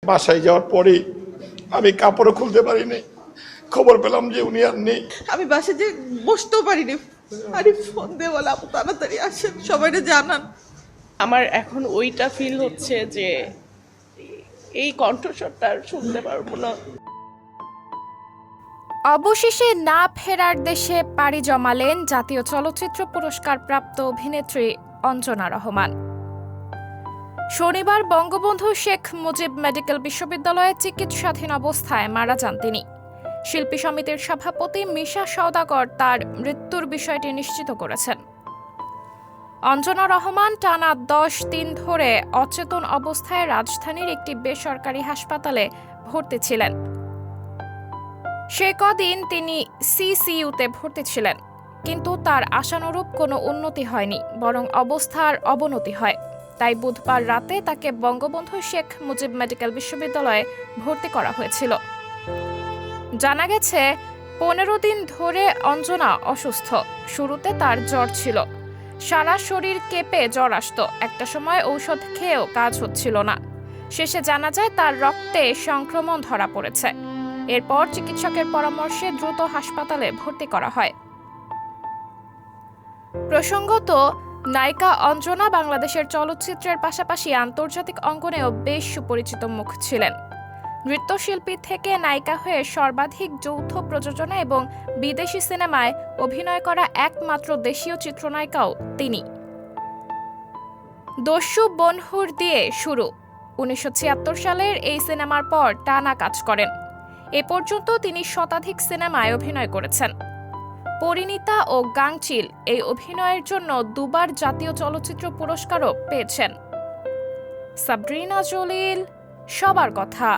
বাসায় যাওয়ার পরে আমি কাপড়ও খুলতে পারিনি, খবর পেলাম যে উনি আর নেই। আমি বাসায় যে বসতেও পারিনি। আরে ফোন দিয়ে বলে আপু তাড়াতাড়ি আসেন, সবাইকে জানান। আমার এখন ওইটা ফিল হচ্ছে যে এই কণ্ঠস্বরটা আর শুনতে পারবো না। অবশেষে না ফেরার দেশে পাড়ি জমালেন জাতীয় চলচ্চিত্র পুরস্কার প্রাপ্ত অভিনেত্রী অঞ্জনা রহমান। শনিবার বঙ্গবন্ধু শেখ মুজিব মেডিকেল বিশ্ববিদ্যালয়ে চিকিৎসাধীন অবস্থায় মারা যান তিনি। শিল্পী সমিতির সভাপতি মিশা সওদাগর তার মৃত্যুর বিষয়টি নিশ্চিত করেছেন। অঞ্জনা রহমান টানা 10 দিন ধরে অচেতন অবস্থায় রাজধানীর একটি বেসরকারি হাসপাতালে ভর্তি ছিলেন। সে কদিন তিনি সিসিইউতে ভর্তি ছিলেন, কিন্তু তার আশানুরূপ কোনো উন্নতি হয়নি, বরং অবস্থার অবনতি হয়। তাই বুধবার রাতে তাকে বঙ্গবন্ধু শেখ মুজিব মেডিকেল বিশ্ববিদ্যালয়ে ভর্তি করা হয়েছিল। জানা গেছে 15 দিন ধরে অঞ্জনা অসুস্থ। শুরুতে তার জ্বর ছিল, সারা শরীর কেঁপে জ্বর আসতো, একটা সময় ঔষধ খেয়েও কাজ হচ্ছিল না। শেষে জানা যায় তার রক্তে সংক্রমণ ধরা পড়েছে। এরপর চিকিৎসকের পরামর্শে দ্রুত হাসপাতালে ভর্তি করা হয়। প্রসঙ্গত, নায়িকা অঞ্জনা বাংলাদেশের চলচ্চিত্রের পাশাপাশি আন্তর্জাতিক অঙ্গনেও বেশ সুপরিচিত মুখ ছিলেন। নৃত্যশিল্পী থেকে নায়িকা হয়ে সর্বাধিক যৌথ প্রযোজনা এবং বিদেশি সিনেমায় অভিনয় করা একমাত্র দেশীয় চিত্রনায়িকাও তিনি। দস্যু বনহুর দিয়ে শুরু 1976 সালের এই সিনেমার পর টানা কাজ করেন। এ পর্যন্ত তিনি শতাধিক সিনেমায় অভিনয় করেছেন। পরিণীতা ও গাংচিল এই অভিনয়ের জন্য দুবার জাতীয় চলচ্চিত্র পুরস্কারও পেয়েছেন। সাবরিনা জলিল, সবার কথা।